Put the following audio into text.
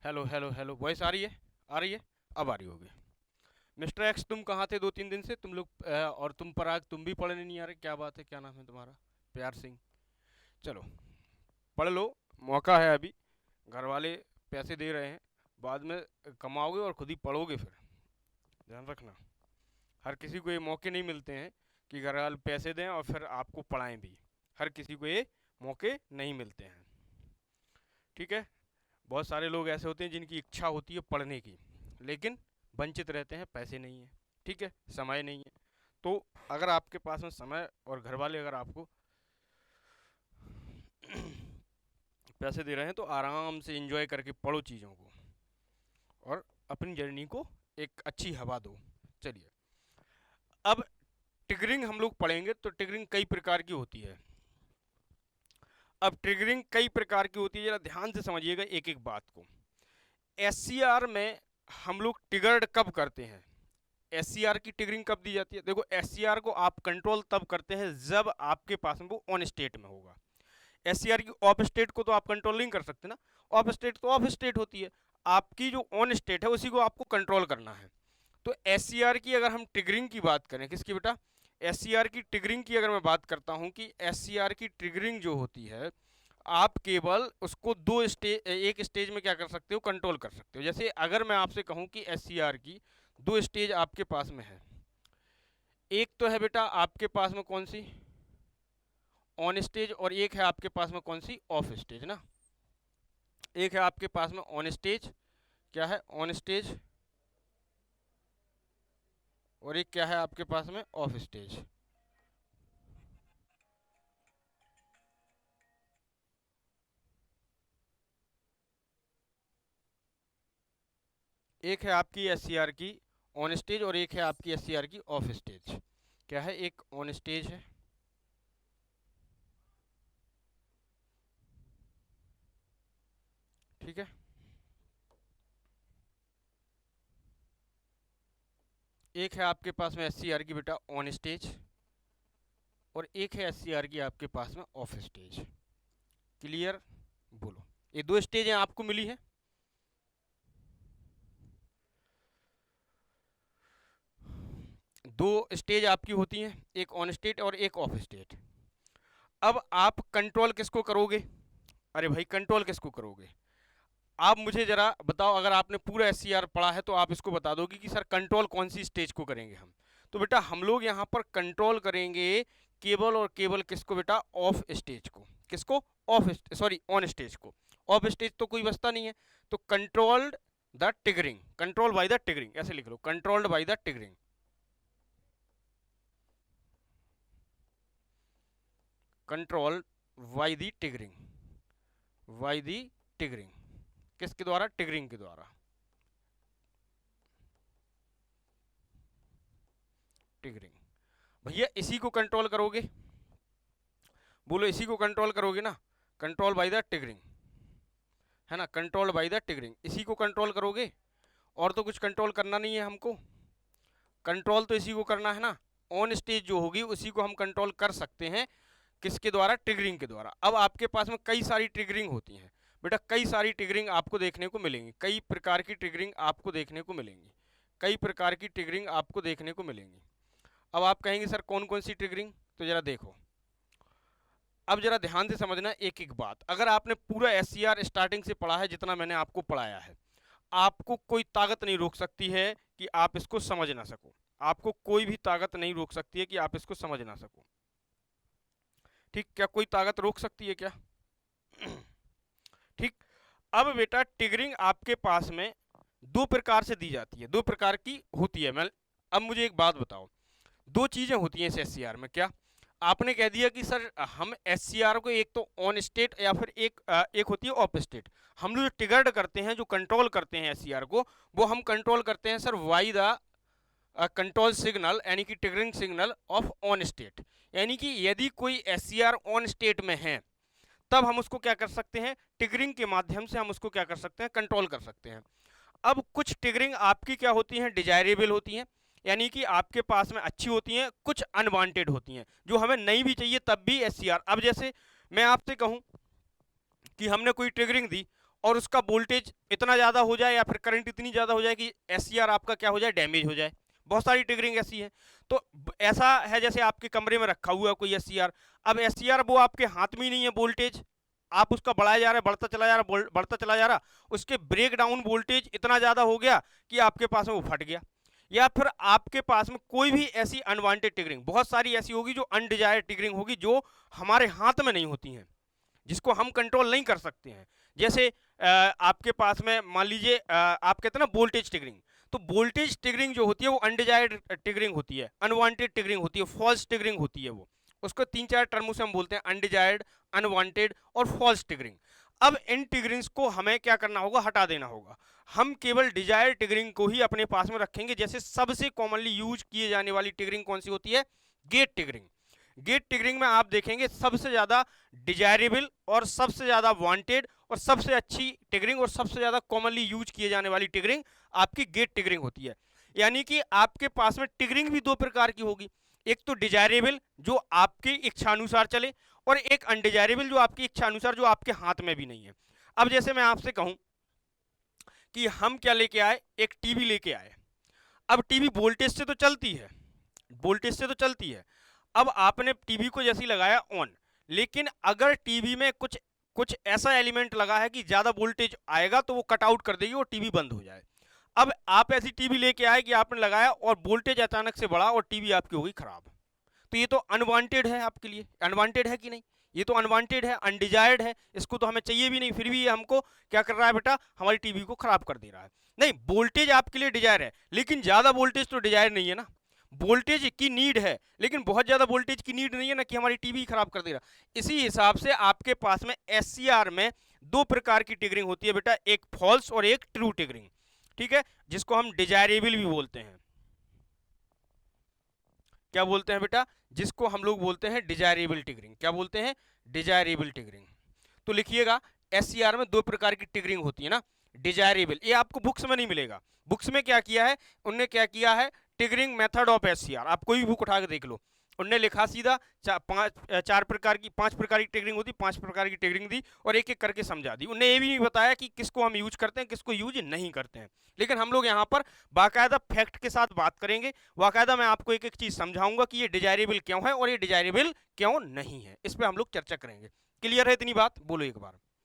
Hello hello hello, voice आ रही है? आ रही है? अब आ रही होगी। मिस्टर एक्स, तुम कहाँ थे 2-3 दिन से? तुम लोग और तुम पराग, तुम भी पढ़ने नहीं आ रहे, क्या बात है? क्या नाम है तुम्हारा? प्यार सिंह। चलो, पढ़ लो। मौका है अभी। घर वाले पैसे दे रहे हैं। बाद में कमाओगे और खुद ही पढ़ोगे फिर। ध्यान रखना। हर किसी को ये मौके नहीं मिलते हैं कि घर वाले पैसे दें और फिर आपको पढ़ाएं भी। हर किसी को ये मौके नहीं मिलते हैं। ठीक है। बहुत सारे लोग ऐसे होते हैं जिनकी इच्छा होती है पढ़ने की, लेकिन वंचित रहते हैं, पैसे नहीं है। ठीक है, समय नहीं है। तो अगर आपके पास में समय और घर वाले अगर आपको पैसे दे रहे हैं तो आराम से एंजॉय करके पढ़ो चीज़ों को, और अपनी जर्नी को एक अच्छी हवा दो। चलिए, अब ट्रिगरिंग हम लोग पढ़ेंगे। तो ट्रिगरिंग कई प्रकार की होती है। अब ट्रिगरिंग कई प्रकार की होती है, जरा ध्यान से समझिएगा एक एक बात को। एससीआर में हम लोग ट्रिगर्ड कब करते हैं? एससीआर की ट्रिगरिंग कब दी जाती है? देखो, एससीआर को आप कंट्रोल तब करते हैं जब आपके पास में वो ऑन स्टेट में होगा। एससीआर की ऑफ स्टेट को तो आप कंट्रोल नहीं कर सकते ना। ऑफ स्टेट तो ऑफ स्टेट होती है। आपकी जो ऑन स्टेट है उसी को आपको कंट्रोल करना है। तो एससीआर की अगर हम ट्रिगरिंग की बात करें, किसकी बेटा? एससीआर की ट्रिगरिंग की अगर मैं बात करता हूं कि एससीआर की ट्रिगरिंग जो होती है, आप केवल उसको एक स्टेज में क्या कर सकते हो? कंट्रोल कर सकते हो। जैसे अगर मैं आपसे कहूं कि एससीआर की दो स्टेज आपके पास में है। एक तो है बेटा आपके पास में कौन सी? On stage. और एक है आपके पास में कौन सी? ऑफ स्टेज ना। एक है आपके पास में ऑन स्टेज। क्या है? On stage. और एक क्या है आपके पास में? Of stage. एक है आपकी एससीआर की ऑन स्टेज और एक है आपकी एससीआर की ऑफ स्टेज। क्या है? एक ऑन स्टेज है, ठीक है। एक है आपके पास में एससीआर की बेटा ऑन स्टेज, और एक है एससीआर की आपके पास में ऑफ स्टेज। क्लियर? बोलो। ये दो स्टेज हैं आपको मिली है। दो स्टेज आपकी होती हैं, एक ऑन स्टेट और एक ऑफ स्टेट। अब आप कंट्रोल किसको करोगे? अरे भाई, कंट्रोल किसको करोगे? आप मुझे जरा बताओ, अगर आपने पूरा एससीआर पढ़ा है तो आप इसको बता दोगे कि सर कंट्रोल कौन सी स्टेज को करेंगे हम। तो बेटा हम लोग यहाँ पर कंट्रोल करेंगे केवल और केवल किसको बेटा? ऑफ स्टेज को। किसको? ऑफ, सॉरी, ऑन स्टेज को। ऑफ स्टेज तो कोई बचता नहीं है। तो controlled the triggering, control by the triggering, ऐसे लिख लो, controlled by the triggering. Control by the triggering, by the triggering. किसके द्वारा? ट्रिगरिंग के द्वारा। ट्रिगरिंग। भैया इसी को कंट्रोल करोगे? बोलो, इसी को कंट्रोल करोगे ना? कंट्रोल बाय द ट्रिगरिंग, है ना? कंट्रोल बाय द ट्रिगरिंग, इसी को कंट्रोल करोगे। और तो कुछ कंट्रोल करना नहीं है हमको। कंट्रोल तो इसी को करना है ना। ऑन स्टेज जो होगी उसी को हम कंट्रोल कर सकते हैं। किसके द्वारा? ट्रिगरिंग के द्वारा। अब आपके पास में कई सारी ट्रिगरिंग होती हैं बेटा, कई सारी ट्रिगरिंग आपको देखने को मिलेंगी, कई प्रकार की ट्रिगरिंग आपको देखने को मिलेंगी, कई प्रकार की ट्रिगरिंग आपको देखने को मिलेंगी। अब आप कहेंगे सर कौन कौन सी ट्रिगरिंग? तो जरा देखो, अब जरा ध्यान से समझना एक एक बात। अगर आपने पूरा एससीआर स्टार्टिंग से पढ़ा है जितना मैंने आपको पढ़ाया है, आपको कोई ताकत नहीं रोक सकती है कि आप इसको समझ ना सको। आपको कोई भी ताकत नहीं रोक सकती है कि आप इसको समझ ना सको। ठीक? क्या कोई ताकत रोक सकती है क्या? ठीक। अब बेटा ट्रिगरिंग आपके पास में दो प्रकार से दी जाती है, दो प्रकार की होती है। मैं अब मुझे एक बात बताओ, दो चीजें होती हैं इस एससीआर में। क्या? आपने कह दिया कि सर हम एससीआर को एक तो ऑन स्टेट या फिर एक होती है ऑफ स्टेट। हम लोग जो ट्रिगर्ड करते हैं, जो कंट्रोल करते हैं एससीआर को, वो हम कंट्रोल करते हैं sir why the control signal, यानी कि triggering signal of on state. यानी कि यदि कोई एससीआर ऑन स्टेट में है तब हम उसको क्या कर सकते हैं? ट्रिगरिंग के माध्यम से हम उसको क्या कर सकते हैं? कंट्रोल कर सकते हैं। अब कुछ ट्रिगरिंग आपकी क्या होती हैं? डिजायरेबल होती हैं, यानी कि आपके पास में अच्छी होती हैं। कुछ अनवांटेड होती हैं जो हमें नहीं भी चाहिए तब भी एससीआर। अब जैसे मैं आपसे कहूं कि हमने कोई ट्रिगरिंग दी और उसका वोल्टेज इतना ज़्यादा हो जाए या फिर करंट इतनी ज़्यादा हो जाए कि एससीआर आपका क्या हो जाए, डैमेज हो जाए। बहुत सारी ट्रिगरिंग ऐसी है। तो ऐसा है जैसे आपके कमरे में रखा हुआ है कोई एससीआर, अब एससीआर वो आपके हाथ में ही नहीं है, वोल्टेज आप उसका बढ़ाया जा रहा है, बढ़ता चला जा रहा है, बढ़ता चला जा रहा, उसके ब्रेक डाउन वोल्टेज इतना ज़्यादा हो गया कि आपके पास में वो फट गया। या फिर आपके पास में कोई भी ऐसी अनवांटेड ट्रिगरिंग, बहुत सारी ऐसी होगी जो अनडिजायर्ड ट्रिगरिंग होगी, जो हमारे हाथ में नहीं होती हैं, जिसको हम कंट्रोल नहीं कर सकते हैं। जैसे आपके पास में मान लीजिए आप कहते हैं ना वोल्टेज ट्रिगरिंग, तो वोल्टेज ट्रिगरिंग जो होती है वो अनडिजायर्ड ट्रिगरिंग होती है, अनवांटेड ट्रिगरिंग होती है, फॉल्स ट्रिगरिंग होती है। वो उसको 3-4 टर्मों से हम बोलते हैं, अनडिजायर्ड, अनवांटेड और फॉल्स ट्रिगरिंग। अब इन ट्रिगरिंग्स को हमें क्या करना होगा, हटा देना होगा। हम केवल डिजायर्ड ट्रिगरिंग को ही अपने पास में रखेंगे। जैसे सबसे कॉमनली यूज किए जाने वाली ट्रिगरिंग कौन सी होती है, गेट ट्रिगरिंग। गेट ट्रिगरिंग में आप देखेंगे सबसे ज्यादा डिजायरेबल और सबसे ज्यादा वांटेड और सबसे अच्छी ट्रिगरिंग और सबसे ज्यादा कॉमनली यूज किए जाने वाली ट्रिगरिंग आपकी गेट ट्रिगरिंग होती है। यानी कि आपके पास में ट्रिगरिंग भी दो प्रकार की होगी, एक तो डिजायरेबल जो आपकी इच्छानुसार चले, और एक अनडिजायरेबल जो आपकी इच्छानुसार, जो आपके हाथ में भी नहीं है। अब जैसे मैं आपसे कहूं कि हम क्या लेके आए, एक टीवी लेके आए। अब टीवी वोल्टेज से तो चलती है, वोल्टेज से तो चलती है। अब आपने टीवी को जैसे ही लगाया ऑन, लेकिन अगर टीवी में कुछ कुछ ऐसा एलिमेंट लगा है कि ज्यादा वोल्टेज आएगा तो वो कट आउट कर देगी और टीवी बंद हो जाए। अब आप ऐसी टीवी लेके आए कि आपने लगाया और वोल्टेज अचानक से बढ़ा और टीवी आपकी हो गई खराब, तो ये तो अनवांटेड है, आपके लिए अनवांटेड है कि नहीं, ये तो अनवांटेड है, अनडिजायर्ड है, इसको तो हमें चाहिए भी नहीं, फिर भी ये हमको क्या कर रहा है बेटा, हमारी टीवी को खराब कर दे रहा है। नहीं, वोल्टेज आपके लिए डिजायर है, लेकिन ज्यादा वोल्टेज तो डिजायर नहीं है ना, वोल्टेज की नीड है, लेकिन बहुत ज्यादा वोल्टेज की नीड नहीं है ना कि हमारी टीवी खराब कर दे रहा। इसी हिसाब से आपके पास में एससीआर में दो प्रकार की ट्रिगरिंग होती है बेटा, एक फॉल्स और एक ट्रू ट्रिगरिंग, ठीक है, जिसको हम डिजायरेबल भी बोलते हैं। क्या बोलते हैं बेटा, जिसको हम लोग बोलते हैं डिजायरेबल ट्रिगरिंग। क्या बोलते हैं, डिजायरेबल ट्रिगरिंग। तो लिखिएगा, एससीआर में दो प्रकार की ट्रिगरिंग होती है ना, डिजायरेबल, ये आपको बुक्स में नहीं मिलेगा। बुक्स में क्या किया है उनने, क्या किया है, ट्रिगरिंग मेथड ऑफ एससीआर, आप कोई भी बुक उठा के देख लो, उनने लिखा सीधा चार प्रकार की, 5 प्रकार की ट्रिगरिंग होती, 5 प्रकार की ट्रिगरिंग दी और एक एक करके समझा दी। उन्हें ये भी नहीं बताया कि किसको हम यूज करते हैं, किसको यूज नहीं करते हैं। लेकिन हम लोग यहाँ पर बाकायदा फैक्ट के साथ बात करेंगे, बाकायदा मैं आपको एक एक चीज समझाऊंगा कि ये डिजायरेबल क्यों है और ये डिजायरेबल क्यों नहीं है, इस पर हम लोग चर्चा करेंगे। क्लियर है इतनी बात, बोलो एक बार।